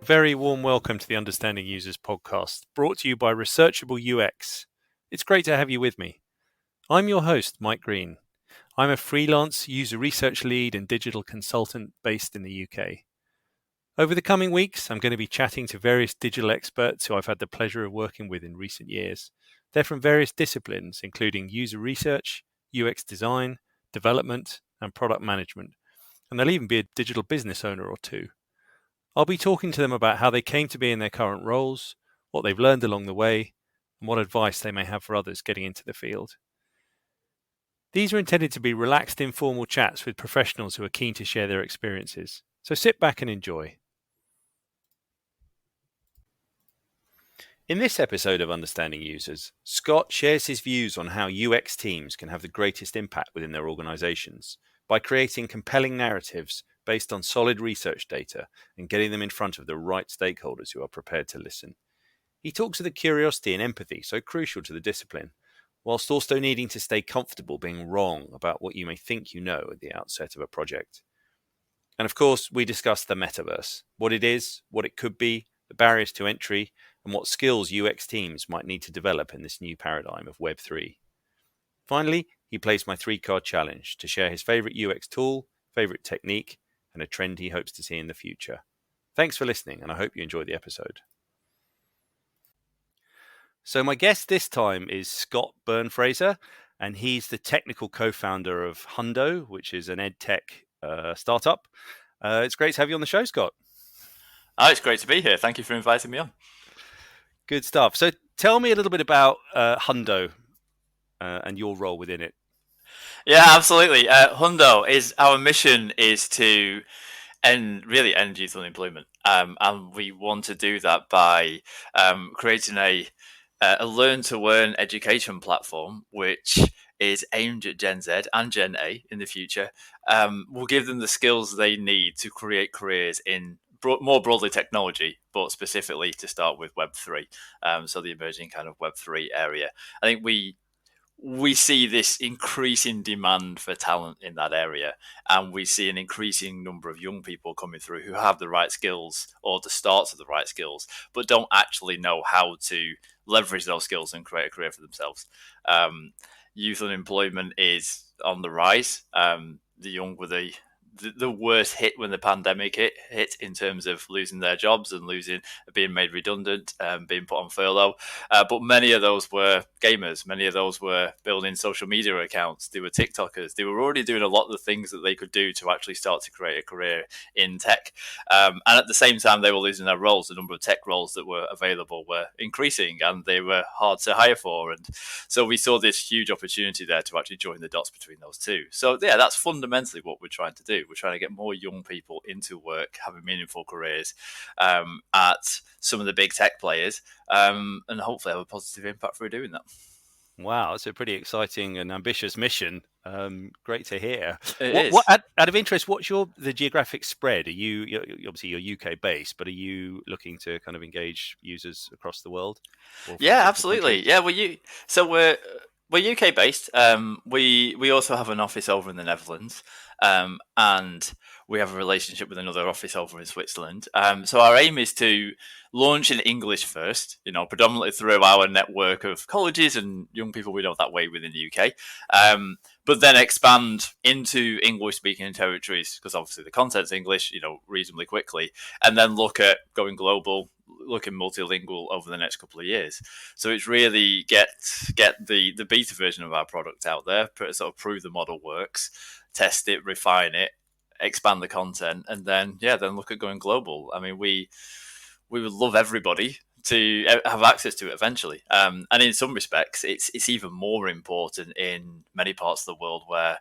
very warm welcome to the Understanding Users podcast, brought to you by Researchable UX. It's great to have you with me. I'm your host, Mike Green. I'm a freelance user research lead and digital consultant based in the UK. Over the coming weeks, I'm going to be chatting to various digital experts who I've had the pleasure of working with in recent years. They're from various disciplines, including user research, UX design, development, and product management. And there'll even be a digital business owner or two. I'll be talking to them about how they came to be in their current roles, what they've learned along the way, and what advice they may have for others getting into the field. These are intended to be relaxed, informal chats with professionals who are keen to share their experiences. So sit back and enjoy. In this episode of Understanding Users, Scott shares his views on how UX teams can have the greatest impact within their organizations by creating compelling narratives based on solid research data and getting them in front of the right stakeholders who are prepared to listen. He talks of the curiosity and empathy so crucial to the discipline, whilst also needing to stay comfortable being wrong about what you may think you know at the outset of a project. And of course, we discuss the Metaverse, what it is, what it could be, the barriers to entry, and what skills UX teams might need to develop in this new paradigm of Web3. Finally, he plays my 3-card challenge to share his favourite UX tool, favourite technique, and a trend he hopes to see in the future. Thanks for listening, and I hope you enjoy the episode. So my guest this time is Scott Byrne-Fraser, and he's the technical co-founder of Hundo, which is an edtech startup. It's great to have you on the show, Scott. Oh, it's great to be here. Thank you for inviting me on. Good stuff. So tell me a little bit about Hundo and your role within it. Yeah, absolutely. Hundo is our mission is to end youth unemployment, and we want to do that by creating a learn-to-earn education platform, which is aimed at Gen Z and Gen A in the future. We'll give them the skills they need to create careers in more broadly technology, but specifically to start with Web3, so the emerging kind of Web3 area. I think we see this increasing demand for talent in that area, and we see an increasing number of young people coming through who have the right skills or the starts of the right skills, but don't actually know how to leverage those skills and create a career for themselves. Youth unemployment is on the rise. The young were the worst hit when the pandemic hit in terms of losing their jobs and being made redundant, being put on furlough. But many of those were gamers. Many of those were building social media accounts. They were TikTokers. They were already doing a lot of the things that they could do to actually start to create a career in tech. And at the same time, they were losing their roles. The number of tech roles that were available were increasing, and they were hard to hire for. And so we saw this huge opportunity there to actually join the dots between those two. So yeah, that's fundamentally what we're trying to do. We're trying to get more young people into work, having meaningful careers at some of the big tech players, and hopefully have a positive impact through doing that. Wow, it's a pretty exciting and ambitious mission. Great to hear. What out of interest, what's the geographic spread? You're obviously you're UK based, but are you looking to kind of engage users across the world? Yeah, absolutely. Yeah, we're UK based. We also have an office over in the Netherlands, and we have a relationship with another office over in Switzerland. So our aim is to launch in English first, predominantly through our network of colleges and young people we know that way within the UK. But then expand into English-speaking territories, because obviously the content's English, reasonably quickly, and then look at going global, looking multilingual over the next couple of years. So it's really get the beta version of our product out there, sort of prove the model works, test it, refine it, expand the content, and then look at going global. I mean, we would love everybody to have access to it eventually. And in some respects, it's even more important in many parts of the world where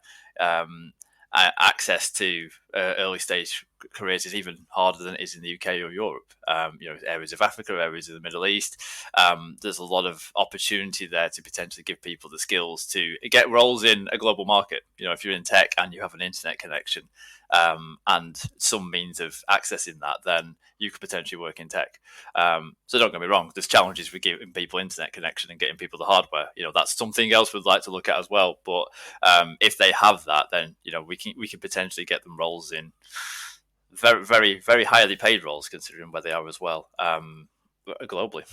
access to early stage careers is even harder than it is in the UK or Europe. Areas of Africa, areas of the Middle East. There's a lot of opportunity there to potentially give people the skills to get roles in a global market. If you're in tech and you have an internet connection and some means of accessing that, then you could potentially work in tech. So don't get me wrong, there's challenges with giving people internet connection and getting people the hardware. That's something else we'd like to look at as well. But if they have that, then we can potentially get them roles in very, very, very highly paid roles considering where they are as well, globally.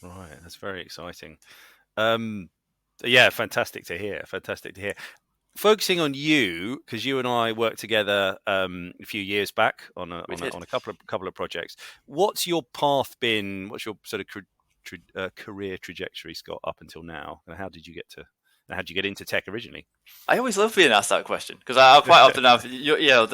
Right, that's very exciting. Um, yeah, fantastic to hear. Fantastic to hear. Focusing on you, because you and I worked together a few years back on We did. a couple of projects. What's your path been? What's your sort of career trajectory, Scott, up until now? And how did you get into tech originally? I always love being asked that question because I'll quite often have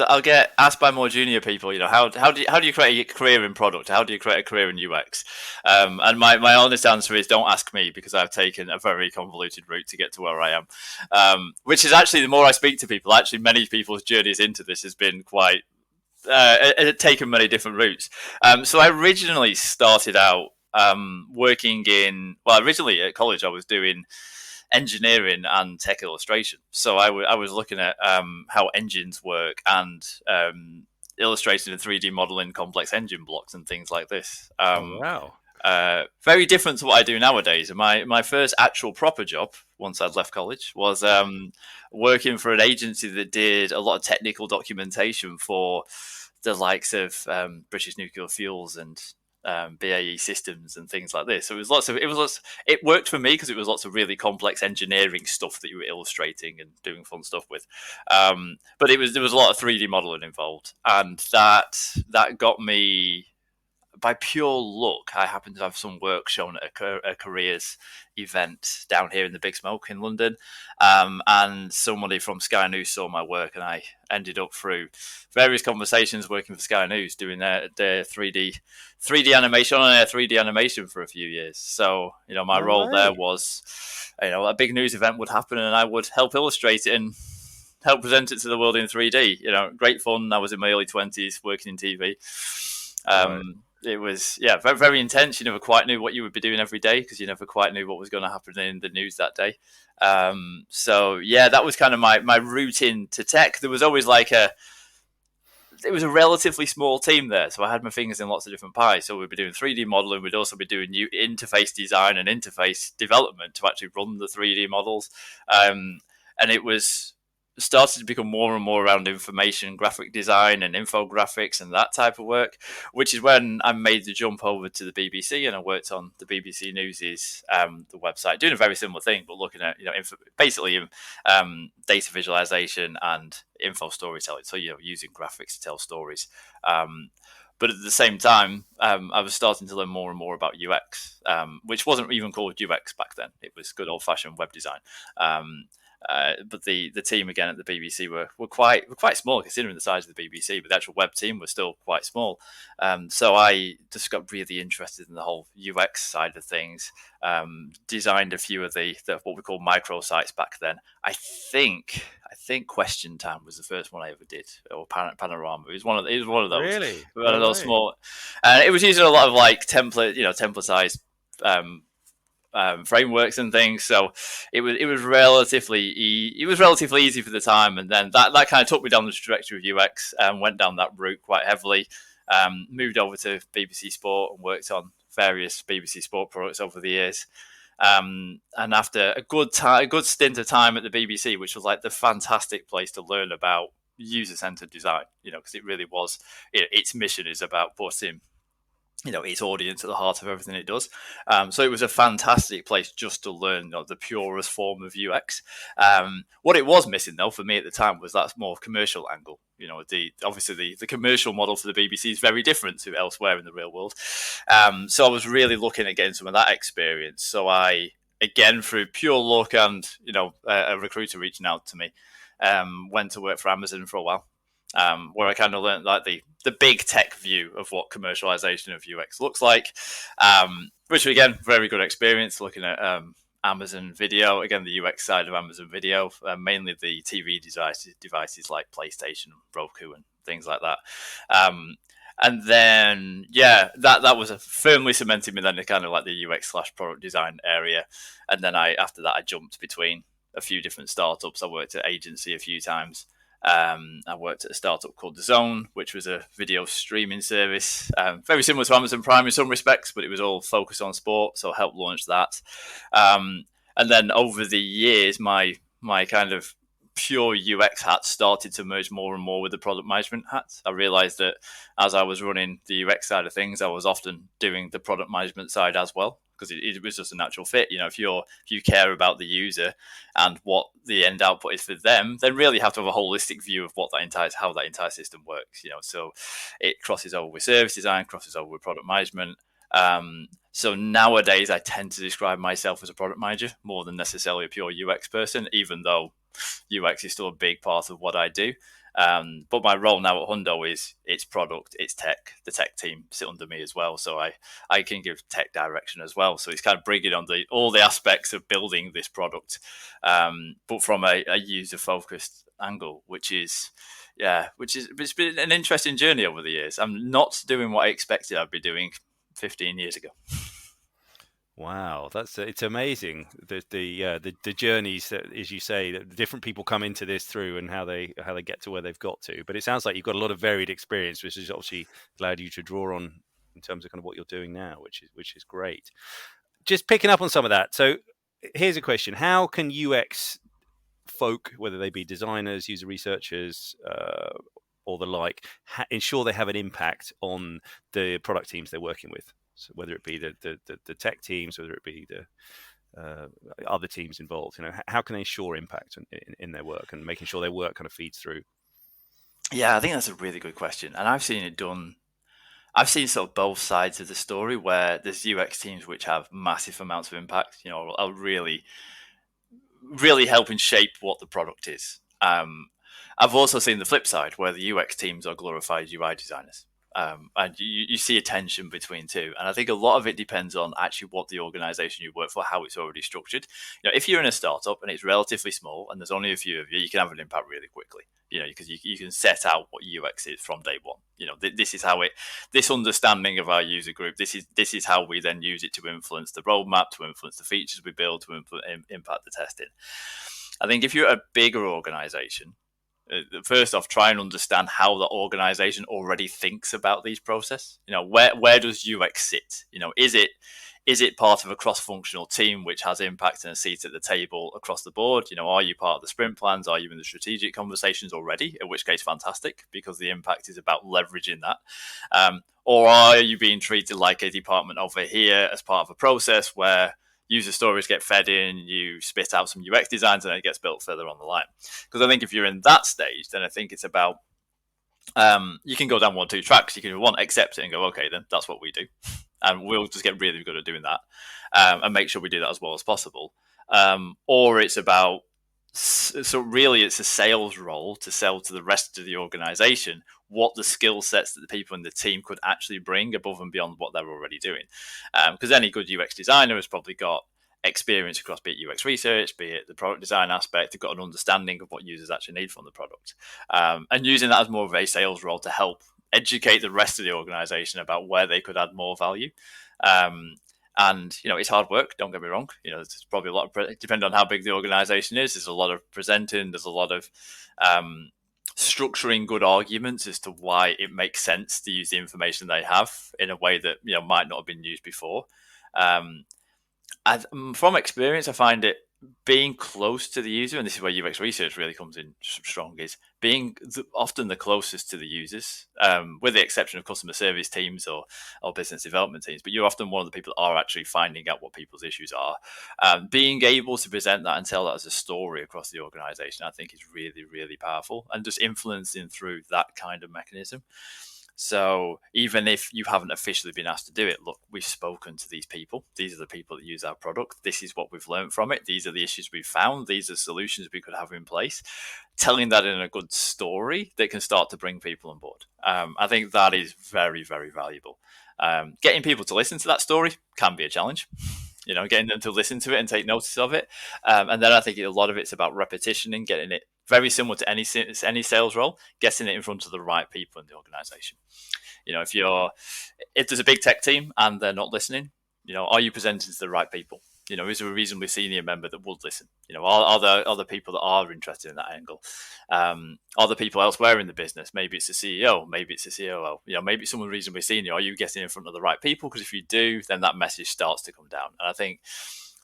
I'll get asked by more junior people, how do you create a career in product? How do you create a career in UX? And my honest answer is don't ask me because I've taken a very convoluted route to get to where I am. Which is actually the more I speak to people, actually many people's journeys into this has been quite taken many different routes. So I originally started out working originally at college I was doing engineering and tech illustration. So I was looking at how engines work and illustrating and 3D modeling complex engine blocks and things like this. Oh wow! Very different to what I do nowadays. And my first actual proper job, once I'd left college, was working for an agency that did a lot of technical documentation for the likes of British Nuclear Fuels and BAE Systems and things like this. So it worked for me because it was lots of really complex engineering stuff that you were illustrating and doing fun stuff with. But there was a lot of 3D modeling involved, and that got me. By pure luck, I happened to have some work shown at a careers event down here in the Big Smoke in London, and somebody from Sky News saw my work, and I ended up through various conversations working for Sky News doing their 3D animation on air 3D animation for a few years. So my No role there way! was, a big news event would happen, and I would help illustrate it and help present it to the world in 3D. Great fun. I was in my early 20s working in TV. Right. It was very, very intense. You never quite knew what you would be doing every day because you never quite knew what was going to happen in the news that day. So that was kind of my route into tech. There was always it was a relatively small team there, so I had my fingers in lots of different pies. So we'd be doing 3D modeling, we'd also be doing new interface design and interface development to actually run the 3D models. And it was started to become more and more around information graphic design and infographics and that type of work, which is when I made the jump over to the BBC and I worked on the BBC News's the website, doing a very similar thing, but looking at basically data visualization and info storytelling. So using graphics to tell stories. But at the same time, I was starting to learn more and more about UX, which wasn't even called UX back then. It was good old fashioned web design. But the team again at the BBC were quite small considering the size of the BBC, but the actual web team was still quite small. So I just got really interested in the whole UX side of things. Designed a few of the what we call microsites back then. I think Question Time was the first one I ever did, or Panorama. It was one of those. Really? One of No those way! small, and it was using a lot of templatized frameworks and things. So it was relatively easy for the time, and then that kind of took me down the trajectory of UX and went down that route quite heavily. Moved over to BBC Sport and worked on various BBC Sport products over the years. And after a good stint of time at the BBC, which was like the fantastic place to learn about user-centered design, because it really was. Its mission is about putting its audience at the heart of everything it does. So it was a fantastic place just to learn the purest form of UX. What it was missing though for me at the time was that more commercial angle. Obviously the commercial model for the BBC is very different to elsewhere in the real world. So I was really looking at getting some of that experience. So I, again, through pure luck and a recruiter reaching out to me, went to work for Amazon for a while. Where I kind of learned like the big tech view of what commercialization of UX looks like, which again, very good experience looking at Amazon Video, again, the UX side of Amazon Video, mainly the TV devices like PlayStation, Roku and things like that. And then, that was firmly cemented me then in kind of like the UX/product design area. And then after that, I jumped between a few different startups. I worked at agency a few times. I worked at a startup called The Zone, which was a video streaming service, very similar to Amazon Prime in some respects, but it was all focused on sport, so I helped launch that. And then over the years, my kind of pure UX hat started to merge more and more with the product management hat. I realized that as I was running the UX side of things, I was often doing the product management side as well, because it was just a natural fit. If you care about the user and what the end output is for them, then really have to have a holistic view of how that entire system works. So it crosses over with service design, crosses over with product management. So nowadays, I tend to describe myself as a product manager more than necessarily a pure UX person, even though UX is still a big part of what I do. But my role now at Hundo is it's product, it's tech. The tech team sit under me as well, so I can give tech direction as well. So it's kind of bringing on all the aspects of building this product, but from a user focused angle, it's been an interesting journey over the years. I'm not doing what I expected I'd be doing 15 years ago. Wow, it's amazing the journeys that, as you say, that different people come into this through and how they get to where they've got to. But it sounds like you've got a lot of varied experience, which has obviously allowed you to draw on in terms of kind of what you're doing now, which is great. Just picking up on some of that. So here's a question: how can UX folk, whether they be designers, user researchers, or the like, ensure they have an impact on the product teams they're working with? So whether it be the tech teams, whether it be the other teams involved, how can they ensure impact in their work and making sure their work kind of feeds through? Yeah, I think that's a really good question, and I've seen it done. I've seen sort of both sides of the story where there's UX teams which have massive amounts of impact. Are really, really helping shape what the product is. I've also seen the flip side where the UX teams are glorified UI designers. And you see a tension between two. And I think a lot of it depends on actually what the organization you work for, how it's already structured. If you're in a startup and it's relatively small and there's only a few of you, you can have an impact really quickly, because you can set out what UX is from day one. This is how this understanding of our user group, this is how we then use it to influence the roadmap, to influence the features we build, to impact the testing. I think if you're a bigger organization, first off, try and understand how the organization already thinks about these processes. Where does UX sit? Is it part of a cross-functional team which has impact and a seat at the table across the board? Are you part of the sprint plans? Are you in the strategic conversations already? In which case, fantastic, because the impact is about leveraging that. Or are you being treated like a department over here as part of a process where user stories get fed in, you spit out some UX designs, and it gets built further on the line? Because I think if you're in that stage, then I think it's about you can go down 1 or 2 tracks. You can accept it and go, okay, then that's what we do, and we'll just get really good at doing that, and make sure we do that as well as possible. Or it's about really it's a sales role to sell to the rest of the organization what the skill sets that the people in the team could actually bring above and beyond what they're already doing. Because any good UX designer has probably got experience across, be it UX research, be it the product design aspect. They've got an understanding of what users actually need from the product, and using that as more of a sales role to help educate the rest of the organization about where they could add more value. And it's hard work, don't get me wrong. There's probably a lot of, depending on how big the organization is, there's a lot of presenting, there's a lot of structuring good arguments as to why it makes sense to use the information they have in a way that might not have been used before. From experience, I find it being close to the user, and this is where UX research really comes in strong, is being often the closest to the users, with the exception of customer service teams or business development teams. But you're often one of the people that are actually finding out what people's issues are. Being able to present that and tell that as a story across the organization, I think is really, really powerful, and just influencing through that kind of mechanism. So even if you haven't officially been asked to do it, look, we've spoken to these people. These are the people that use our product. This is what we've learned from it. These are the issues we've found. These are solutions we could have in place. Telling that in a good story that can start to bring people on board. I think that is very, very valuable. Getting people to listen to that story can be a challenge. Getting them to listen to it and take notice of it. And then I think a lot of it's about repetition and getting it very similar to any sales role, getting it in front of the right people in the organization. If there's a big tech team and they're not listening, are you presenting to the right people? Is there a reasonably senior member that would listen? Are there other people that are interested in that angle? Are there people elsewhere in the business? Maybe it's the CEO, maybe it's the COO, maybe it's someone reasonably senior. Are you getting in front of the right people? Because if you do, then that message starts to come down. And I think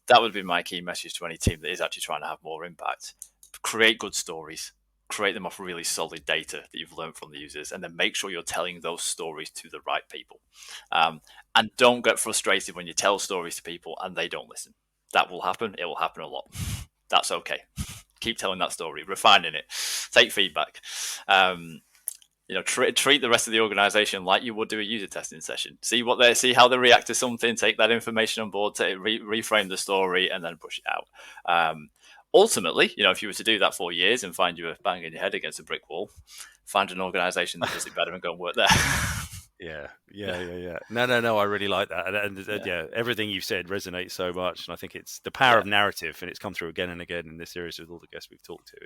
that would be my key message to any team that is actually trying to have more impact. create good stories, create them off really solid data that you've learned from the users, and then make sure you're telling those stories to the right people. And don't get frustrated when you tell stories to people and they don't listen. That will happen. It will happen a lot. That's okay. Keep telling that story, refining it, take feedback. Treat the rest of the organization like you would do a user testing session. See how they react to something, take that information on board, reframe the story, and then push it out. Ultimately, if you were to do that for years and find you were banging your head against a brick wall, find an organization that does it better and go and work there. Yeah. No. I really like that, and everything you've said resonates so much, and I think it's the power of narrative, and it's come through again and again in this series with all the guests we've talked to.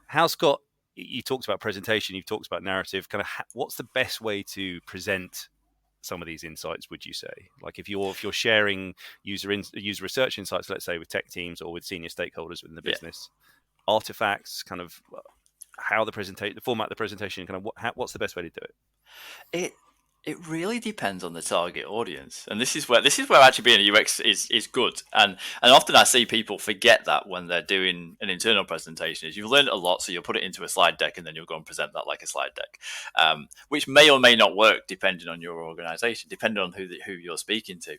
How Scott? You talked about presentation, you've talked about narrative. Kind of, what's the best way to present some of these insights? Would you say, like if you're sharing user research insights, let's say with tech teams or with senior stakeholders within the business, artifacts, kind of how the format of the presentation, kind of what's the best way to do it? It really depends on the target audience, and this is where actually being a UX is good. And often I see people forget that when they're doing an internal presentation. Is you've learned a lot, so you'll put it into a slide deck, and then you'll go and present that like a slide deck, which may or may not work depending on your organization, depending on who you're speaking to.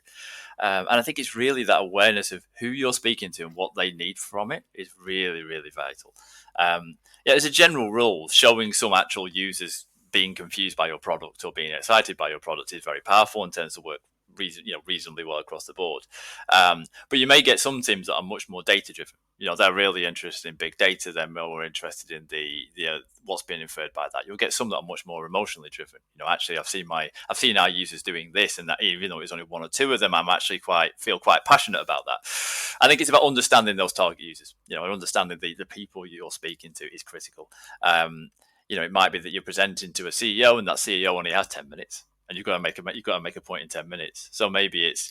And I think it's really that awareness of who you're speaking to and what they need from it is really, really vital. As a general rule, showing some actual users being confused by your product or being excited by your product is very powerful and tends to work reasonably well across the board. But you may get some teams that are much more data driven. They're really interested in big data. They're more interested in the what's being inferred by that. You'll get some that are much more emotionally driven. Actually, I've seen our users doing this, and that even though it's only one or two of them, I'm actually feel quite passionate about that. I think it's about understanding those target users. Understanding the people you're speaking to is critical. It might be that you're presenting to a CEO, and that CEO only has 10 minutes, and you've got to make a point in 10 minutes. So maybe it's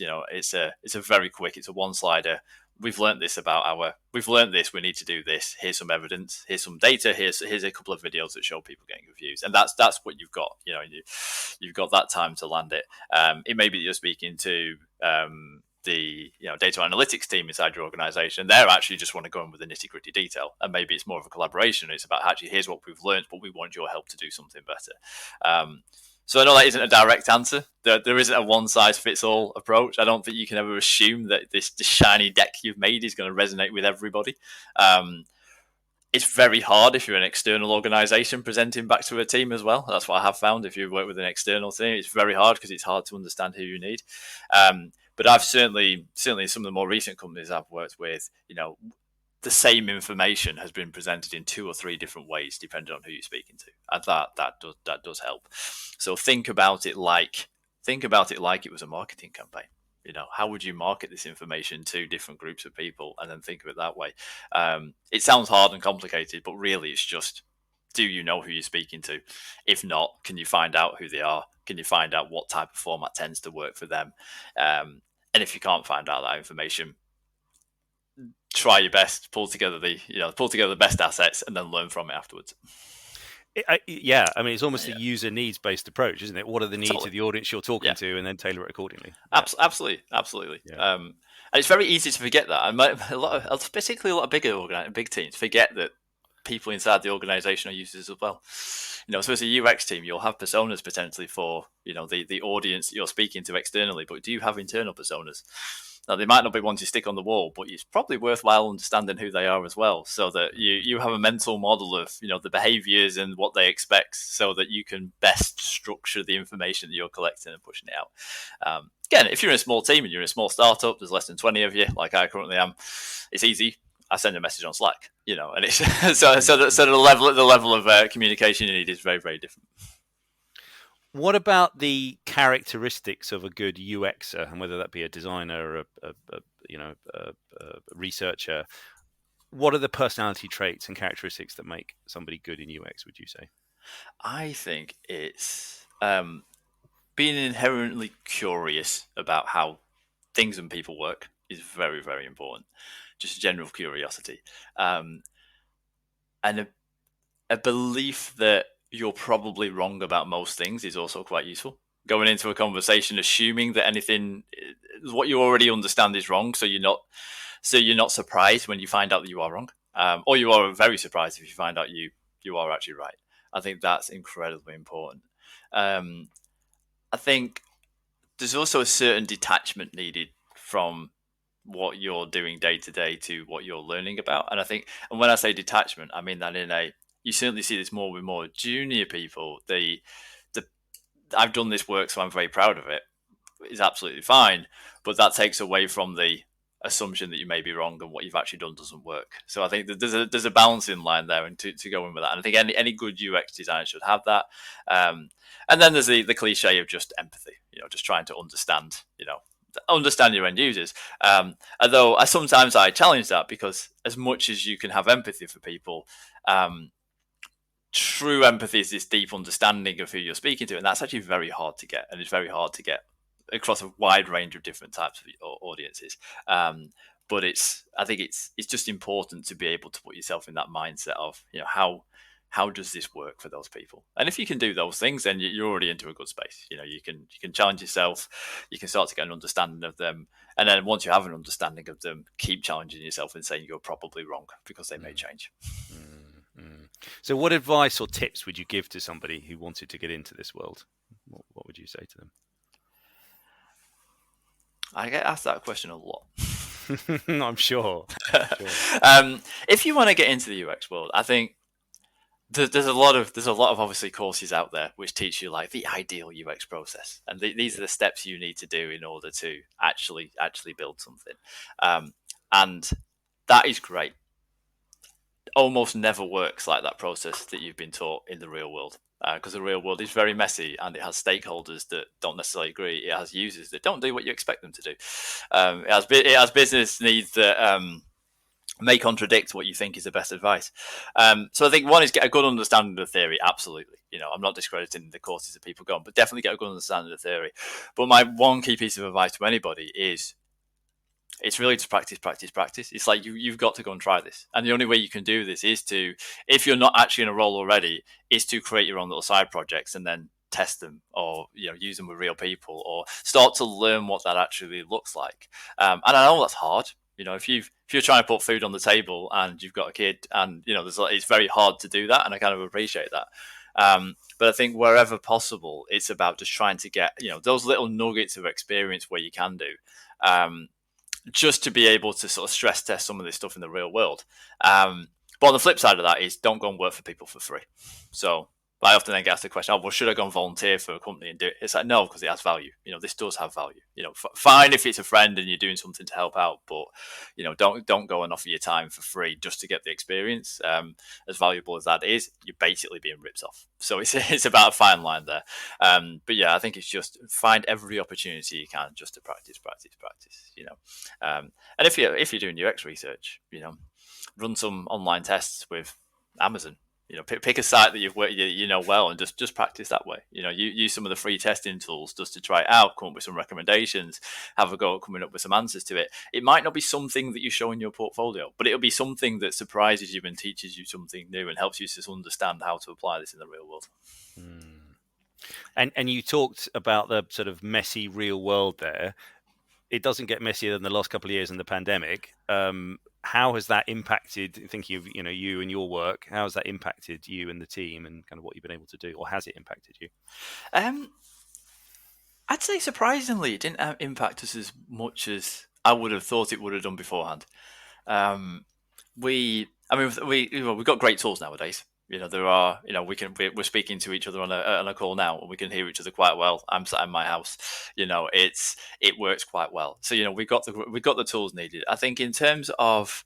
a very quick, it's a one slider. We've learned this. We need to do this. Here's some evidence. Here's some data. Here's a couple of videos that show people getting reviews, and that's what you've got. You've got that time to land it. It may be that you're speaking to the data analytics team inside your organization. They're actually just want to go in with the nitty gritty detail, and maybe it's more of a collaboration. It's about actually here's what we've learned, but we want your help to do something better. So I know that isn't a direct answer. There isn't a one size fits all approach. I don't think you can ever assume that this shiny deck you've made is going to resonate with everybody. It's very hard if you're an external organization presenting back to a team as well. That's what I have found. If you work with an external team, it's very hard because it's hard to understand who you need. But I've certainly some of the more recent companies I've worked with, the same information has been presented in 2 or 3 different ways, depending on who you're speaking to, and that does help. So think about it like it was a marketing campaign. How would you market this information to different groups of people, and then think of it that way. It sounds hard and complicated, but really it's just, do you know who you're speaking to? If not, can you find out who they are? Can you find out what type of format tends to work for them? And if you can't find out that information, try your best, pull together the best assets, and then learn from it afterwards. It's almost a user needs based approach, isn't it? What are the needs of the audience you're talking to, and then tailor it accordingly. Absolutely. And it's very easy to forget that, and particularly a lot of big teams forget that people inside the organization are users as well. So as a UX team, you'll have personas potentially for the audience that you're speaking to externally, but do you have internal personas? Now, they might not be one to stick on the wall, but it's probably worthwhile understanding who they are as well, so that you have a mental model of the behaviors and what they expect, so that you can best structure the information that you're collecting and pushing it out. Again, if you're in a small team and you're in a small startup, there's less than 20 of you, like I currently am, it's easy. I send a message on Slack, and it's so the level of communication you need is very, very different. What about the characteristics of a good UXer, and whether that be a designer or a researcher? What are the personality traits and characteristics that make somebody good in UX, would you say? I think it's being inherently curious about how things and people work is very, very important. Just general curiosity, and a belief that you're probably wrong about most things is also quite useful. Going into a conversation assuming that anything, what you already understand, is wrong, so you're not so you're not surprised when you find out that you are wrong, or you are very surprised if you find out you are actually right. I think that's incredibly important. Um, I think there's also a certain detachment needed from what you're doing day to day to what you're learning about. And I think, and when I say detachment, I mean that you certainly see this more with more junior people. The I've done this work, so I'm very proud of it, is absolutely fine, but that takes away from the assumption that you may be wrong and what you've actually done doesn't work. So I think that there's a balancing line there, and to go in with that. And I think any good UX designer should have that. And then there's the cliche of just empathy, just trying to understand your end users. Although sometimes I challenge that, because as much as you can have empathy for people, true empathy is this deep understanding of who you're speaking to, and that's actually very hard to get, and it's very hard to get across a wide range of different types of audiences. But I think it's just important to be able to put yourself in that mindset of, how does this work for those people? And if you can do those things, then you're already into a good space. You can challenge yourself, you can start to get an understanding of them, and then once you have an understanding of them, keep challenging yourself and saying you're probably wrong, because they may change. So what advice or tips would you give to somebody who wanted to get into this world? What would you say to them? I get asked that question a lot. I'm sure. If you want to get into the UX world, I think there's a lot of obviously courses out there which teach you like the ideal UX process, and these are the steps you need to do in order to actually build something, and that is great. Almost never works like that process that you've been taught in the real world, because the real world is very messy, and it has stakeholders that don't necessarily agree. It has users that don't do what you expect them to do. It has business needs that may contradict what you think is the best advice. So I think one is get a good understanding of the theory. Absolutely. I'm not discrediting the courses that people go on, but definitely get a good understanding of the theory. But my one key piece of advice to anybody is, it's really to practice. It's like you've got to go and try this. And the only way you can do this is to, if you're not actually in a role already, is to create your own little side projects and then test them, or use them with real people, or start to learn what that actually looks like. And I know that's hard. If you're trying to put food on the table and you've got a kid, and it's very hard to do that, and I kind of appreciate that. But I think wherever possible, it's about just trying to get those little nuggets of experience where you can do, just to be able to sort of stress test some of this stuff in the real world. But on the flip side of that is, don't go and work for people for free. So I often then get asked the question, oh, well, should I go and volunteer for a company and do it? It's like, no, because it has value. This does have value. Fine if it's a friend and you're doing something to help out, but don't go and offer your time for free just to get the experience. As valuable as that is, you're basically being ripped off. So it's about a fine line there. But yeah, I think it's just find every opportunity you can just to practice. And if you're doing UX research, run some online tests with Amazon. Pick a site that you've worked, well, and just practice that way. Use some of the free testing tools just to try it out, come up with some recommendations, have a go at coming up with some answers to it. It might not be something that you show in your portfolio, but it'll be something that surprises you and teaches you something new and helps you to understand how to apply this in the real world. And you talked about the sort of messy real world there. It doesn't get messier than the last couple of years in the pandemic. How has that impacted, thinking of you and your work, how has that impacted you and the team and kind of what you've been able to do, or has it impacted you? I'd say surprisingly it didn't impact us as much as I would have thought it would have done beforehand. We've got great tools nowadays. We're speaking to each other on a call now, and we can hear each other quite well. I'm sat in my house. It works quite well. So we've got the tools needed. I think in terms of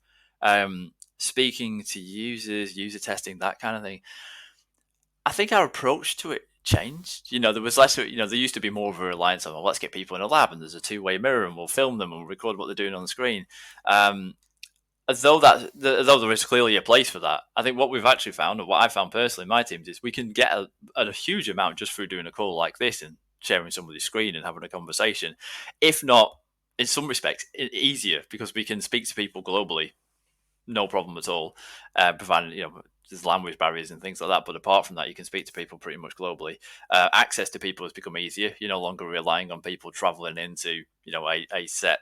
speaking to users, user testing, that kind of thing, I think our approach to it changed. There was less. There used to be more of a reliance on, well, let's get people in a lab and there's a two-way mirror and we'll film them and we'll record what they're doing on the screen. Although there is clearly a place for that, I think what we've actually found, or what I found personally in my teams, is we can get a huge amount just through doing a call like this and sharing somebody's screen and having a conversation. If not, in some respects, easier, because we can speak to people globally, no problem at all, providing there's language barriers and things like that. But apart from that, you can speak to people pretty much globally. Access to people has become easier. You're no longer relying on people traveling into a set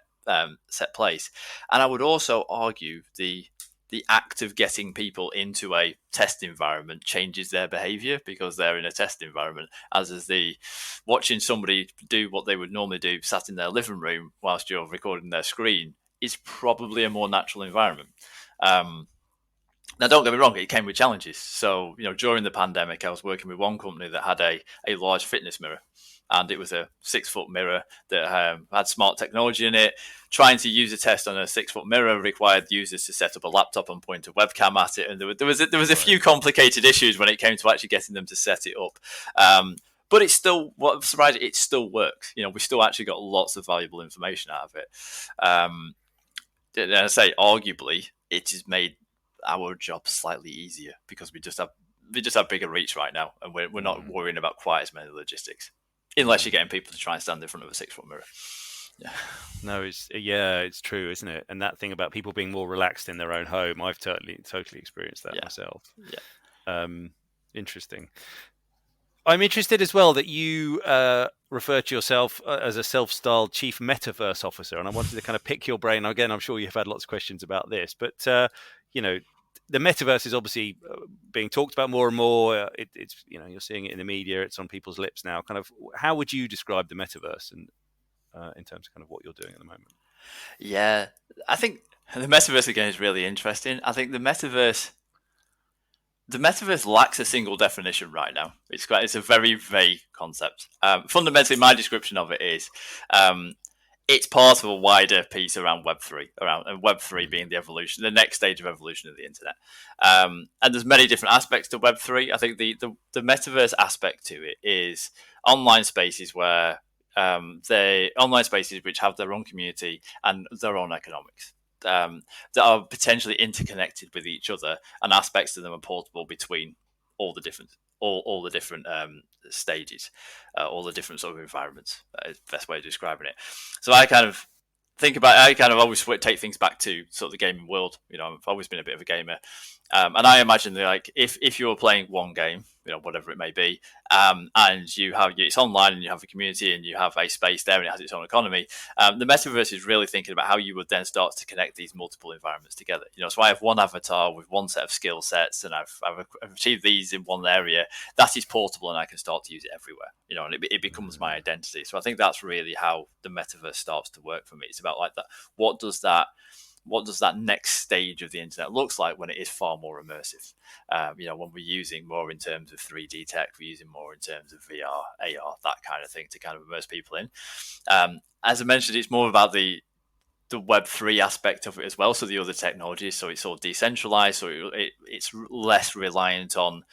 set place. And I would also argue the act of getting people into a test environment changes their behavior because they're in a test environment, as is the watching somebody do what they would normally do sat in their living room whilst you're recording their screen is probably a more natural environment. Now, don't get me wrong, it came with challenges. So, during the pandemic, I was working with one company that had a large fitness mirror, and it was a 6-foot mirror that had smart technology in it. Trying to use a test on a 6-foot mirror required users to set up a laptop and point a webcam at it, and there was a few complicated issues when it came to actually getting them to set it up. But it's still, what surprised, it still works. We still actually got lots of valuable information out of it. And I say, arguably, it has made our job slightly easier because we just have bigger reach right now, and we're not worrying about quite as many logistics, unless you're getting people to try and stand in front of a 6-foot mirror. Yeah. No, it's true, isn't it? And that thing about people being more relaxed in their own home, I've totally experienced that myself. Yeah. Interesting. I'm interested as well that you refer to yourself as a self-styled chief metaverse officer, and I wanted to kind of pick your brain. Again, I'm sure you've had lots of questions about this, but the metaverse is obviously being talked about more and more. It's you're seeing it in the media. It's on people's lips now. Kind of, how would you describe the metaverse, and in terms of kind of what you're doing at the moment? Yeah, I think the metaverse again is really interesting. I think the metaverse lacks a single definition right now. It's a very vague concept. Fundamentally, my description of it is it's part of a wider piece around Web3, and Web3 being the next stage of evolution of the internet. And there's many different aspects to Web3. I think the metaverse aspect to it is online spaces where online spaces which have their own community and their own economics. That are potentially interconnected with each other, and aspects of them are portable between all the different stages, all the different sort of environments. Is the best way of describing it. So I kind of always take things back to sort of the gaming world. I've always been a bit of a gamer, and I imagine that, like, if you're playing one game, whatever it may be, and it's online and you have a community and you have a space there and it has its own economy, the metaverse is really thinking about how you would then start to connect these multiple environments together. So I have one avatar with one set of skill sets, and I've achieved these in one area. That is portable, and I can start to use it everywhere. And it becomes my identity. So I think that's really how the metaverse starts to work for me. It's about, like, that. What does that next stage of the internet looks like when it is far more immersive? When we're using more in terms of 3D tech, we're using more in terms of VR, AR, that kind of thing to kind of immerse people in. As I mentioned, it's more about the Web3 aspect of it as well. So the other technologies, so it's all decentralized, so it's less reliant on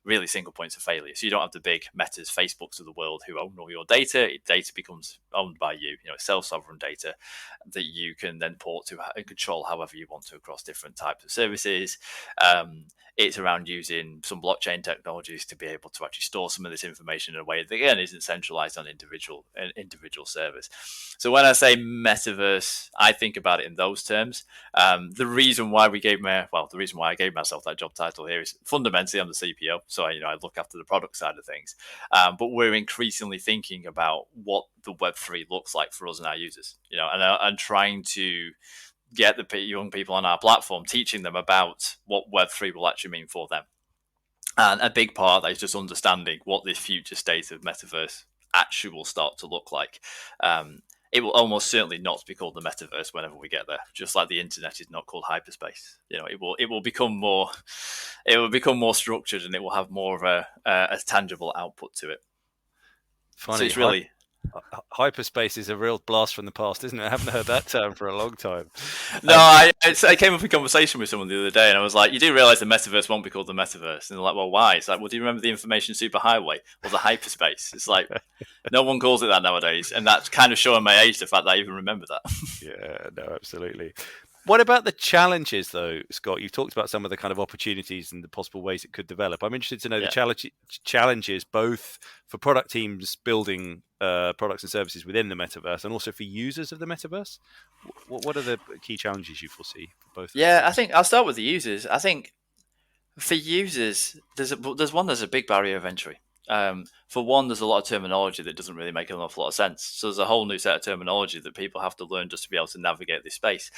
really single points of failure. So you don't have the big Metas, Facebooks of the world who own all your data. Data becomes owned by you. Self-sovereign data that you can then port to and control however you want to across different types of services. It's around using some blockchain technologies to be able to actually store some of this information in a way that, again, isn't centralized on individual servers. So when I say metaverse, I think about it in those terms. The reason why I gave myself that job title here is fundamentally I'm the CPO, so I look after the product side of things. But we're increasingly thinking about what the Web3 looks like for us and our users. And trying to get the young people on our platform, teaching them about what Web3 will actually mean for them. And a big part of that is just understanding what this future state of metaverse actually will start to look like. It will almost certainly not be called the metaverse whenever we get there, just like the internet is not called hyperspace. It will become more structured, and it will have more of a tangible output to it. Funny. So it's really hyperspace is a real blast from the past, isn't it? I haven't heard that term for a long time. No, I came up in conversation with someone the other day, and I was like, "You do realize the metaverse won't be called the metaverse?" And they're like, "Well, why?" It's like, "Well, do you remember the information superhighway or the hyperspace?" It's like, no one calls it that nowadays, and that's kind of showing my age, the fact that I even remember that. Yeah, no, absolutely. What about the challenges, though, Scott? You've talked about some of the kind of opportunities and the possible ways it could develop. I'm interested to know the challenges, both for product teams building products and services within the metaverse, and also for users of the metaverse. What are the key challenges you foresee for both? Yeah, I think I'll start with the users. I think for users, there's a big barrier of entry. For one, there's a lot of terminology that doesn't really make an awful lot of sense. So there's a whole new set of terminology that people have to learn just to be able to navigate this space.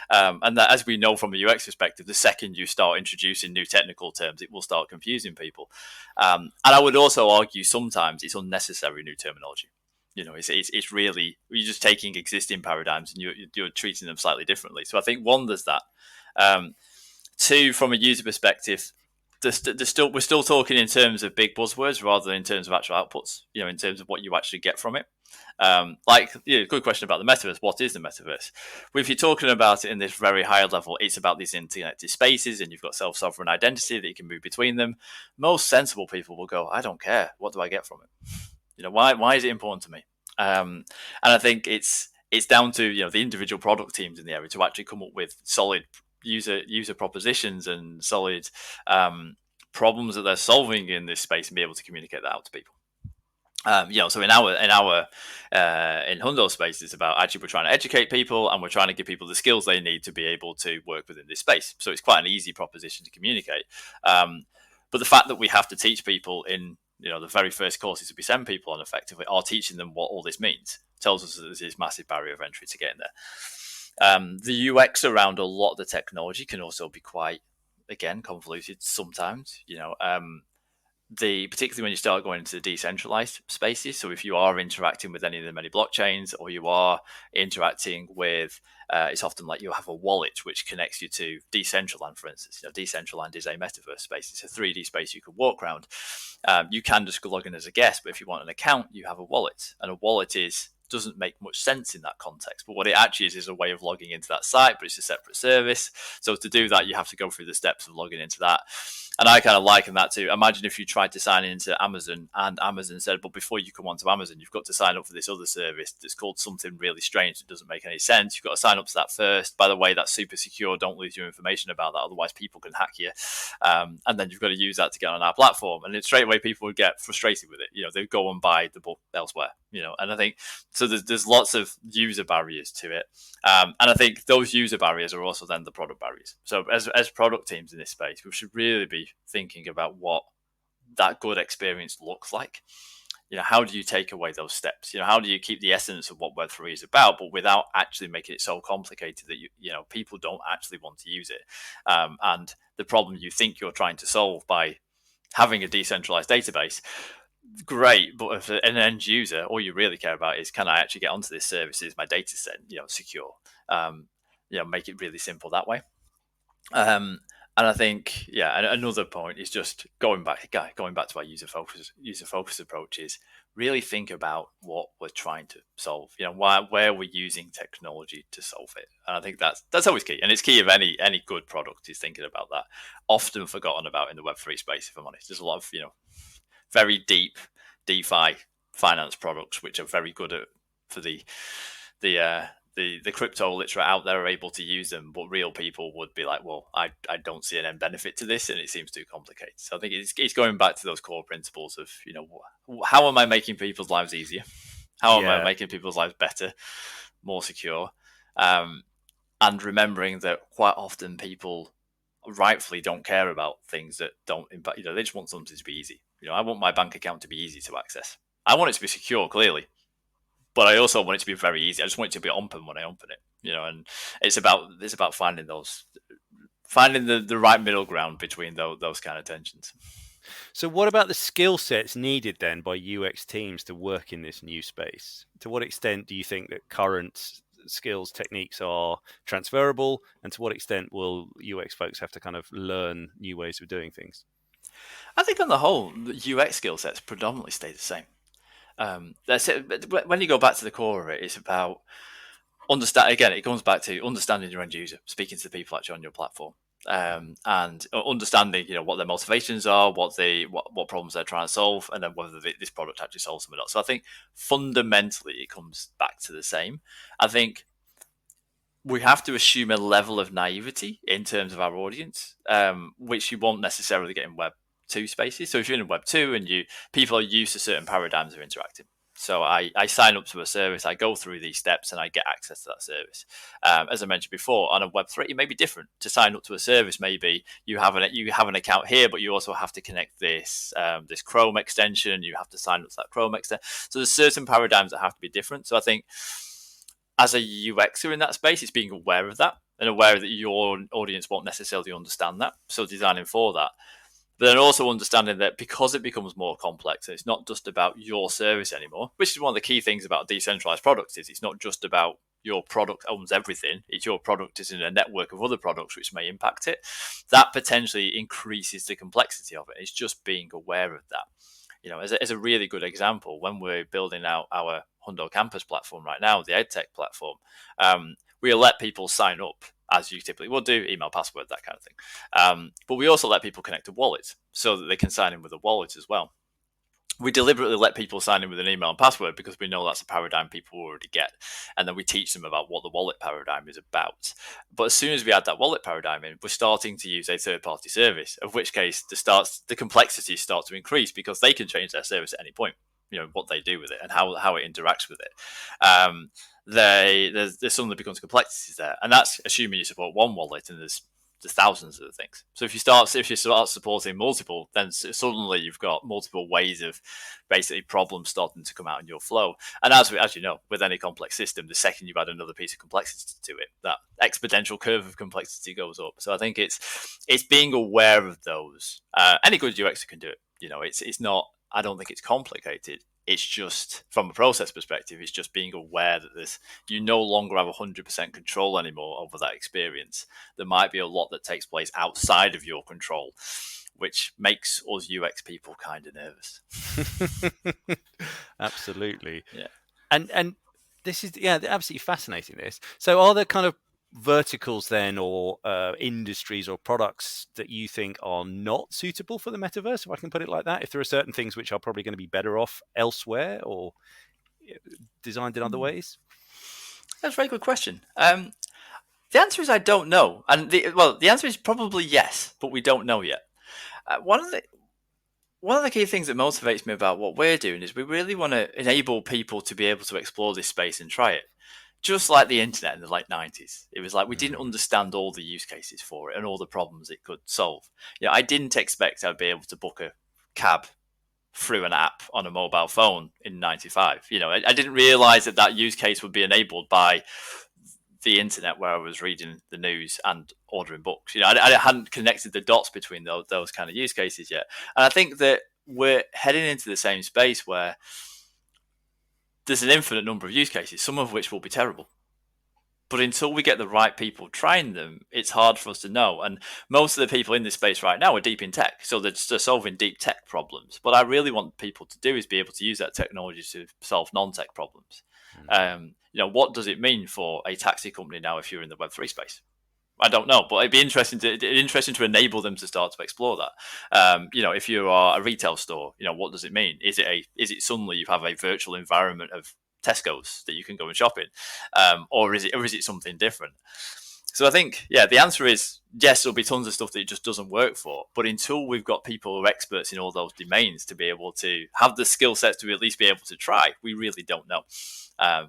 And that, as we know from a UX perspective, the second you start introducing new technical terms, it will start confusing people. And I would also argue sometimes it's unnecessary new terminology. It's really, you're just taking existing paradigms and you're treating them slightly differently. So I think one, there's that. Two, from a user perspective, we're still talking in terms of big buzzwords rather than in terms of actual outputs. In terms of what you actually get from it. Good question about the metaverse. What is the metaverse? Well, if you're talking about it in this very high level, it's about these interconnected spaces, and you've got self-sovereign identity that you can move between them. Most sensible people will go, I don't care. What do I get from it? Why is it important to me? And I think it's down to the individual product teams in the area to actually come up with solid user propositions and solid problems that they're solving in this space and be able to communicate that out to people. So in Hundo space, it's about actually we're trying to educate people and we're trying to give people the skills they need to be able to work within this space. So it's quite an easy proposition to communicate. But the fact that we have to teach people in the very first courses that we send people on effectively are teaching them what all this means tells us that there's this massive barrier of entry to get in there. The UX around a lot of the technology can also be quite, again, convoluted sometimes. Particularly when you start going into the decentralized spaces. So if you are interacting with any of the many blockchains, or you are interacting with, it's often like you have a wallet which connects you to Decentraland, for instance. Decentraland is a metaverse space. It's a 3D space you can walk around. You can just log in as a guest, but if you want an account, you have a wallet, and a wallet doesn't make much sense in that context. But what it actually is a way of logging into that site, but it's a separate service. So to do that, you have to go through the steps of logging into that. And I kind of liken that to, imagine if you tried to sign into Amazon and Amazon said, but before you come onto Amazon, you've got to sign up for this other service that's called something really strange that doesn't make any sense. You've got to sign up to that first. By the way, that's super secure. Don't lose your information about that. Otherwise, people can hack you. And then you've got to use that to get on our platform. And straight away, people would get frustrated with it. They go and buy the book elsewhere. And I think, so there's lots of user barriers to it. And I think those user barriers are also then the product barriers. So as product teams in this space, we should really be thinking about what that good experience looks like. How do you take away those steps? How do you keep the essence of what Web3 is about, but without actually making it so complicated that people don't actually want to use it? And the problem you think you're trying to solve by having a decentralized database, great, but if an end user, all you really care about is, can I actually get onto this service? Is my data set secure? Make it really simple that way. And I think, another point is just going back to our user focused approach is really think about what we're trying to solve. Where we're using technology to solve it. And I think that's always key. And it's key of any good product is thinking about that. Often forgotten about in the Web3 space, if I'm honest. There's a lot of very deep DeFi finance products which are very good at for the crypto literate out there are able to use them, but real people would be like, well, I don't see an end benefit to this, and it seems too complicated. So I think it's going back to those core principles of, how am I making people's lives easier? How am I making people's lives better, more secure? And remembering that quite often people rightfully don't care about things that don't impact, they just want something to be easy. I want my bank account to be easy to access. I want it to be secure, clearly. But I also want it to be very easy. I just want it to be open when I open it, and it's about finding the right middle ground between those kind of tensions. So what about the skill sets needed then by UX teams to work in this new space? To what extent do you think that current skills, techniques are transferable? And to what extent will UX folks have to kind of learn new ways of doing things? I think on the whole, the UX skill sets predominantly stay the same. That's it. But when you go back to the core of it, it's about understand. Again, it comes back to understanding your end user, speaking to the people actually on your platform, and understanding what their motivations are, what problems they're trying to solve, and then whether this product actually solves them or not. So I think fundamentally it comes back to the same. I think we have to assume a level of naivety in terms of our audience, which you won't necessarily get in Web 2 spaces. So if you're in Web 2 and people are used to certain paradigms of interacting, So I sign up to a service, I go through these steps, and I get access to that service. As I mentioned before, on a Web3, it may be different. To sign up to a service, maybe you have an account here, but you also have to connect this this Chrome extension. You have to sign up to that Chrome extension. So there's certain paradigms that have to be different. So I think as a UXer in that space, it's being aware of that and aware that your audience won't necessarily understand that. So designing for that. But then also understanding that because it becomes more complex, it's not just about your service anymore, which is one of the key things about decentralized products is it's not just about your product owns everything. It's your product is in a network of other products which may impact it. That potentially increases the complexity of it. It's just being aware of that. As a really good example, when we're building out our Hundo campus platform right now, the EdTech platform, we'll let people sign up as you typically would do, email, password, that kind of thing. But we also let people connect to wallets so that they can sign in with a wallet as well. We deliberately let people sign in with an email and password because we know that's a paradigm people already get. And then we teach them about what the wallet paradigm is about. But as soon as we add that wallet paradigm in, we're starting to use a third-party service, of which case the complexities start to increase because they can change their service at any point, what they do with it and how it interacts with it. There's something that becomes complexities there. And that's assuming you support one wallet and there's thousands of things. So if you start supporting multiple, then suddenly you've got multiple ways of basically problems starting to come out in your flow. And as you know, with any complex system, the second you add another piece of complexity to it, that exponential curve of complexity goes up. So I think it's being aware of those. Any good UX can do it. It's not. I don't think it's complicated. It's just, from a process perspective, it's just being aware that you no longer have 100% control anymore over that experience. There might be a lot that takes place outside of your control, which makes us UX people kind of nervous. Absolutely. Yeah. And this is, absolutely fascinating, this. So are there kind of verticals then or industries or products that you think are not suitable for the metaverse, if I can put it like that? If there are certain things which are probably going to be better off elsewhere or designed in other ways? That's a very good question. The answer is I don't know. And the answer is probably yes, but we don't know yet. One of the key things that motivates me about what we're doing is we really want to enable people to be able to explore this space and try it. Just like the internet in the late 90s. It was like we didn't understand all the use cases for it and all the problems it could solve. I didn't expect I'd be able to book a cab through an app on a mobile phone in 95. I didn't realize that use case would be enabled by the internet where I was reading the news and ordering books. I hadn't connected the dots between those kind of use cases yet. And I think that we're heading into the same space where there's an infinite number of use cases, some of which will be terrible. But until we get the right people trying them, it's hard for us to know. And most of the people in this space right now are deep in tech. So they're solving deep tech problems. What I really want people to do is be able to use that technology to solve non-tech problems. What does it mean for a taxi company now if you're in the Web3 space? I don't know, but it'd be interesting to enable them to start to explore that. If you are a retail store, what does it mean? Is it suddenly you have a virtual environment of Tesco's that you can go and shop in, or is it something different? So I think, the answer is yes. There'll be tons of stuff that it just doesn't work for, but until we've got people who are experts in all those domains to be able to have the skill sets to at least be able to try, we really don't know,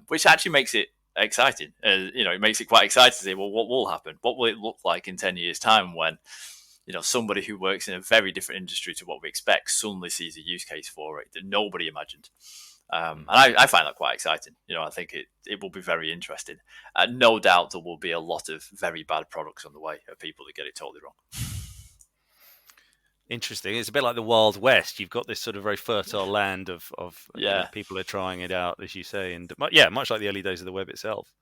which actually makes it exciting. It makes it quite exciting to say, well, what will happen? What will it look like in 10 years' time when somebody who works in a very different industry to what we expect suddenly sees a use case for it that nobody imagined? And I find that quite exciting. I think it will be very interesting. No doubt there will be a lot of very bad products on the way of people that get it totally wrong. Interesting. It's a bit like the Wild West. You've got this sort of very fertile land of people are trying it out, as you say, and much like the early days of the web itself.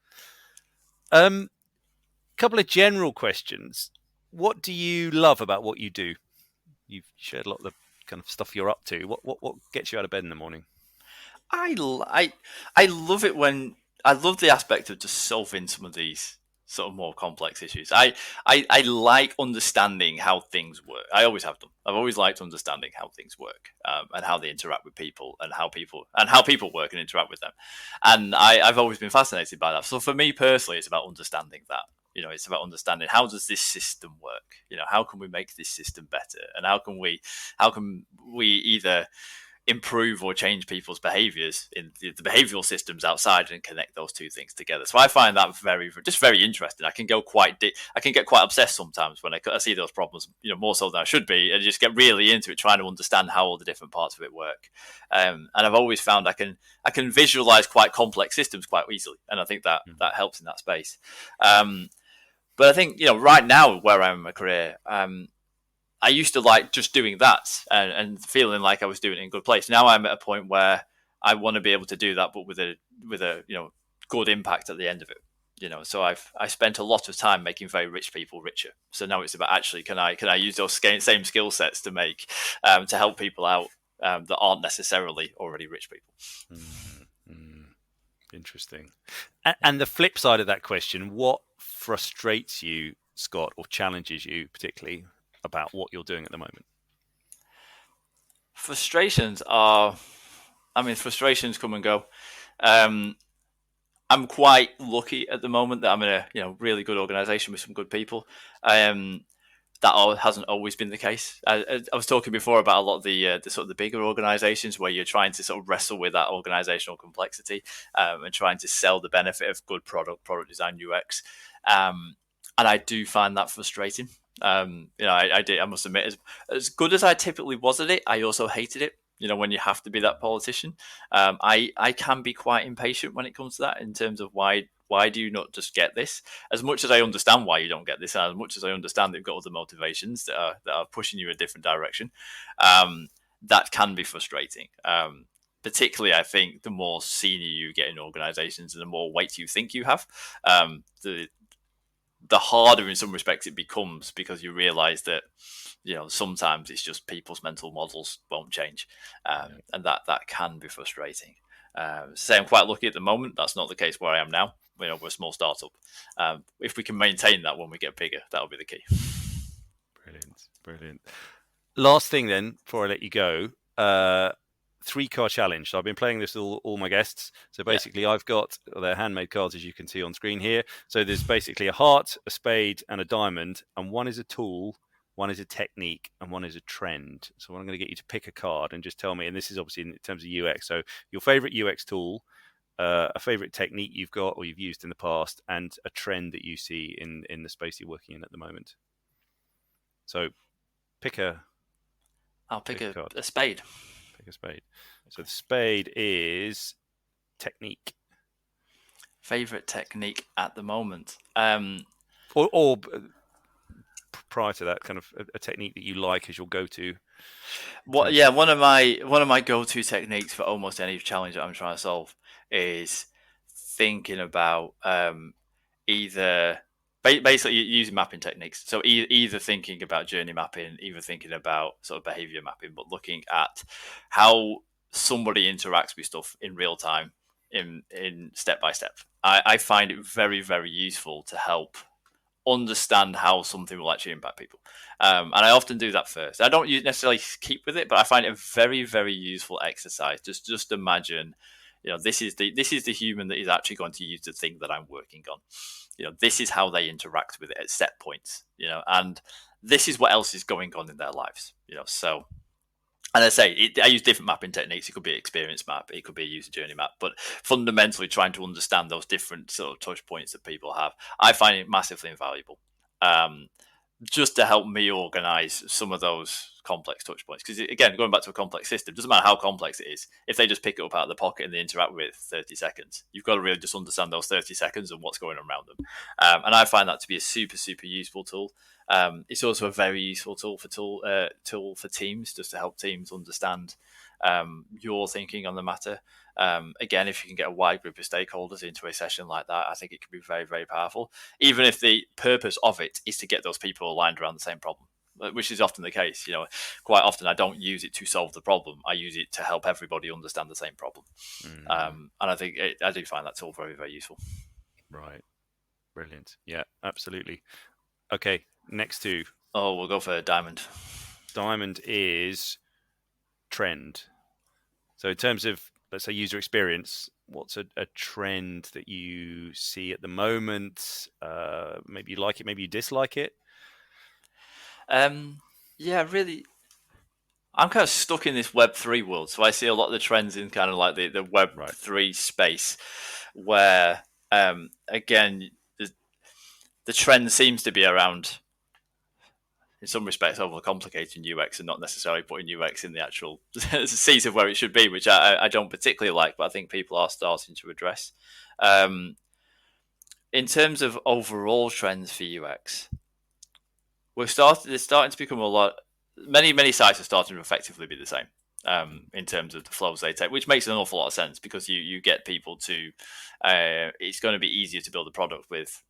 Couple of general questions. What do you love about what you do? You've shared a lot of the kind of stuff you're up to. What gets you out of bed in the morning? I love it when I love the aspect of just solving some of these sort of more complex issues. I like understanding how things work. I always have done. I've always liked understanding how things work, and how they interact with people, and how people work and interact with them. And I've always been fascinated by that. So for me personally, it's about understanding that. It's about understanding how does this system work? How can we make this system better, and how can we either improve or change people's behaviors in the behavioral systems outside and connect those two things together. So I find that very interesting. I can go I can get quite obsessed sometimes when I see those problems, more so than I should be, and just get really into it, trying to understand how all the different parts of it work. And I've always found I can visualize quite complex systems quite easily, and I think that helps in that space. But I think right now where I'm in my career, I used to like just doing that and feeling like I was doing it in a good place. Now I'm at a point where I want to be able to do that, but with a good impact at the end of it. So I spent a lot of time making very rich people richer. So now it's about actually can I use those same skill sets to make to help people out that aren't necessarily already rich people. Interesting. And the flip side of that question, what frustrates you, Scott, or challenges you particularly about what you're doing at the moment? Frustrations come and go. I'm quite lucky at the moment that I'm in a really good organization with some good people. That hasn't always been the case. I was talking before about a lot of the sort of the bigger organizations where you're trying to sort of wrestle with that organizational complexity and trying to sell the benefit of good product design, UX. And I do find that frustrating. I must admit, as good as I typically was at it, I also hated it. When you have to be that politician, I can be quite impatient when it comes to that in terms of why do you not just get this? As much as I understand why you don't get this, and as much as I understand that you've got other motivations that are pushing you in a different direction, that can be frustrating. Particularly, I think the more senior you get in organizations and the more weight you think you have, the harder in some respects it becomes, because you realize that sometimes it's just people's mental models won't change, and that can be frustrating. So I'm quite lucky at the moment. That's not the case where I am now. We're a small startup. If we can maintain that when we get bigger, that'll be the key. Brilliant. Last thing then, before I let you go, 3-card challenge. So I've been playing this with all my guests. So basically, I've got their handmade cards, as you can see on screen here. So there's basically a heart, a spade, and a diamond, and one is a tool, one is a technique, and one is a trend. So I'm going to get you to pick a card and just tell me, and this is obviously in terms of UX, so your favorite UX tool, a favorite technique you've got or you've used in the past, and a trend that you see in the space you're working in at the moment. So I'll pick a spade. Pick a spade. So the spade is technique. Favorite technique at the moment, or prior to that, kind of a technique that you like as your go-to. One of my go-to techniques for almost any challenge that I'm trying to solve is thinking about either basically using mapping techniques. So either thinking about journey mapping, either thinking about sort of behavior mapping, but looking at how somebody interacts with stuff in real time, in step by step. I find it very, very useful to help understand how something will actually impact people. And I often do that first. I don't necessarily keep with it, but I find it a very, very useful exercise. Just imagine, this is the human that is actually going to use the thing that I'm working on. This is how they interact with it at set points, and this is what else is going on in their lives, so. And I say, I use different mapping techniques. It could be an experience map, it could be a user journey map, but fundamentally trying to understand those different sort of touch points that people have, I find it massively invaluable. Just to help me organize some of those complex touch points. Because again, going back to a complex system, doesn't matter how complex it is. If they just pick it up out of the pocket and they interact with 30 seconds, you've got to really just understand those 30 seconds and what's going on around them. And I find that to be a super, super useful tool. It's also a very useful tool for teams, just to help teams understand your thinking on the matter. Again, if you can get a wide group of stakeholders into a session like that, I think it can be very, very powerful, even if the purpose of it is to get those people aligned around the same problem, which is often the case. Quite often I don't use it to solve the problem. I use it to help everybody understand the same problem. And I think I do find that tool very, very useful. Right. Brilliant. Yeah, absolutely. Okay, next two. We'll go for diamond. Diamond is trend. So in terms of, let's say, user experience, what's a trend that you see at the moment? Maybe you like it, maybe you dislike it. Yeah, really. I'm kind of stuck in this Web3 world, so I see a lot of the trends in kind of like the Right. Web3 space, where again the trend seems to be around, in some respects, overcomplicating UX and not necessarily putting UX in the actual seat of where it should be, which I don't particularly like, but I think people are starting to address. In terms of overall trends for UX, it's starting to become a lot. Many sites are starting to effectively be the same in terms of the flows they take, which makes an awful lot of sense because you get people to. It's going to be easier to build a product with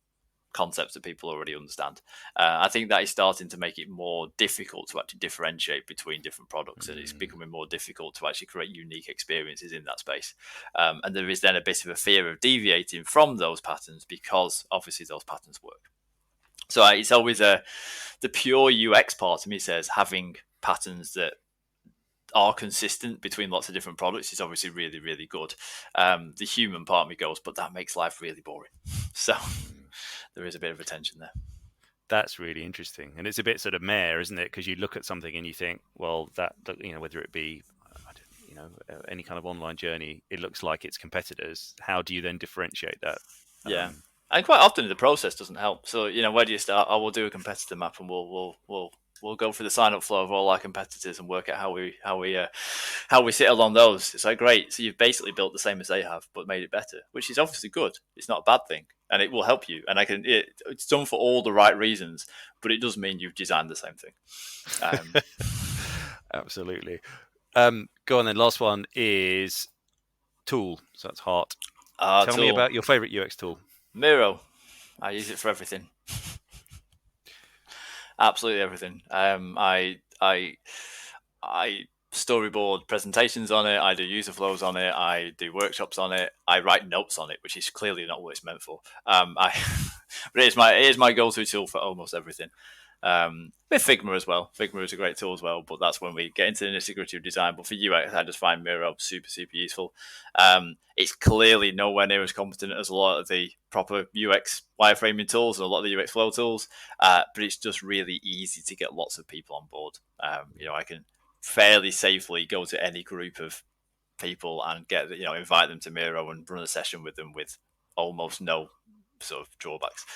concepts that people already understand. I think that is starting to make it more difficult to actually differentiate between different products, and it's becoming more difficult to actually create unique experiences in that space. And there is then a bit of a fear of deviating from those patterns because obviously those patterns work. So it's always the pure UX part of me says having patterns that are consistent between lots of different products is obviously really, really good. The human part of me goes, but that makes life really boring. So there is a bit of a tension there. That's really interesting, and it's a bit sort of meh, isn't it? Because you look at something and you think, well, that whether it be any kind of online journey, it looks like its competitors. How do you then differentiate that? Yeah. And quite often the process doesn't help. So, where do you start? Oh, we'll do a competitor map and we'll go through the sign up flow of all our competitors and work out how we sit along those. It's like, great. So you've basically built the same as they have, but made it better, which is obviously good. It's not a bad thing, and it will help you. And it's done for all the right reasons, but it does mean you've designed the same thing. Absolutely. Go on then. Last one is tool. So that's heart. Tell me about your favorite UX tool. Miro. I use it for everything. Absolutely everything. I storyboard presentations on it. I do user flows on it. I do workshops on it. I write notes on it, which is clearly not what it's meant for. But it is my go-to tool for almost everything. With Figma as well. Figma is a great tool as well, but that's when we get into the nitty-gritty of design. But for UX, I just find Miro super, super useful. It's clearly nowhere near as competent as a lot of the proper UX wireframing tools and a lot of the UX flow tools, but it's just really easy to get lots of people on board. I can fairly safely go to any group of people and get invite them to Miro and run a session with them with almost no sort of drawbacks.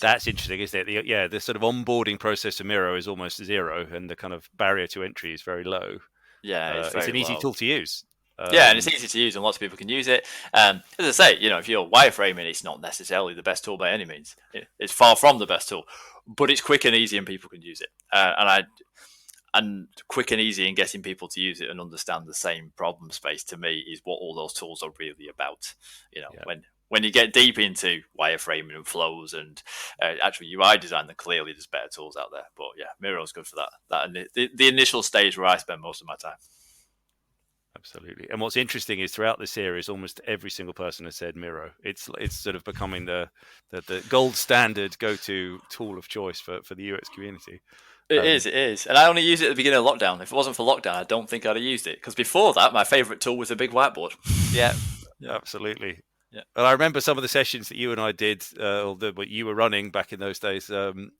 That's interesting, isn't it? The sort of onboarding process of Miro is almost zero, and the kind of barrier to entry is very low. Yeah, it's an easy tool to use. And it's easy to use, and lots of people can use it. As I say, if you're wireframing, it's not necessarily the best tool by any means. It's far from the best tool, but it's quick and easy, and people can use it. And quick and easy in getting people to use it and understand the same problem space, to me, is what all those tools are really about. When you get deep into wireframing and flows and actual UI design, then clearly there's better tools out there. But yeah, Miro's good for that. The initial stage where I spend most of my time. Absolutely. And what's interesting is throughout the series, almost every single person has said Miro. It's sort of becoming the gold standard go-to tool of choice for the UX community. It is. And I only used it at the beginning of lockdown. If it wasn't for lockdown, I don't think I'd have used it. Because before that, my favourite tool was a big whiteboard. Yeah. Absolutely. Yeah. And I remember some of the sessions that you and I did, or what you were running back in those days,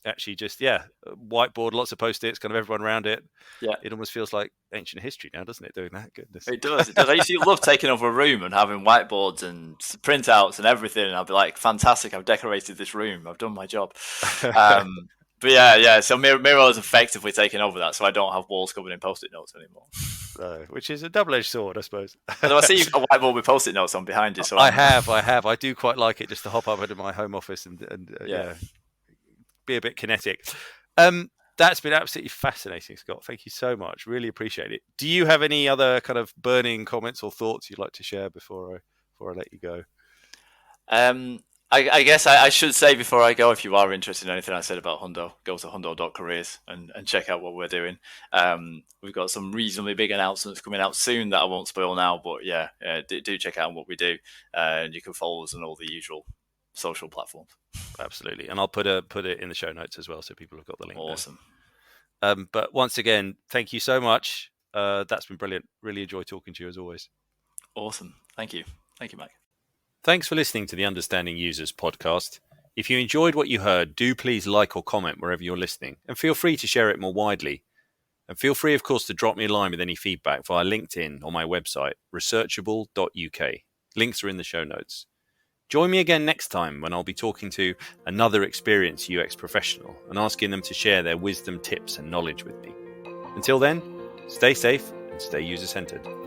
actually just, whiteboard, lots of Post-its, kind of everyone around it. Yeah. It almost feels like ancient history now, doesn't it, doing that? Goodness. It does. I used to love taking over a room and having whiteboards and printouts and everything. And I'd be like, fantastic, I've decorated this room. I've done my job. But yeah. So Miro is effectively taking over that, so I don't have walls covered in Post-it notes anymore. Which is a double-edged sword, I suppose. Although I see you've got a whiteboard with Post-it notes on behind you. So I have. I do quite like it, just to hop up into my home office and be a bit kinetic. That's been absolutely fascinating, Scott. Thank you so much. Really appreciate it. Do you have any other kind of burning comments or thoughts you'd like to share before I let you go? I guess I should say before I go, if you are interested in anything I said about Hundo, go to hundo.careers and check out what we're doing. We've got some reasonably big announcements coming out soon that I won't spoil now, but do check out what we do. And you can follow us on all the usual social platforms. Absolutely. And I'll put it in the show notes as well, so people have got the link. Awesome. But once again, thank you so much. That's been brilliant. Really enjoyed talking to you as always. Awesome. Thank you. Thank you, Mike. Thanks for listening to the Understanding Users podcast. If you enjoyed what you heard, do please like or comment wherever you're listening, and feel free to share it more widely. And feel free, of course, to drop me a line with any feedback via LinkedIn or my website, researchable.uk. Links are in the show notes. Join me again next time when I'll be talking to another experienced UX professional and asking them to share their wisdom, tips, and knowledge with me. Until then, stay safe and stay user-centered.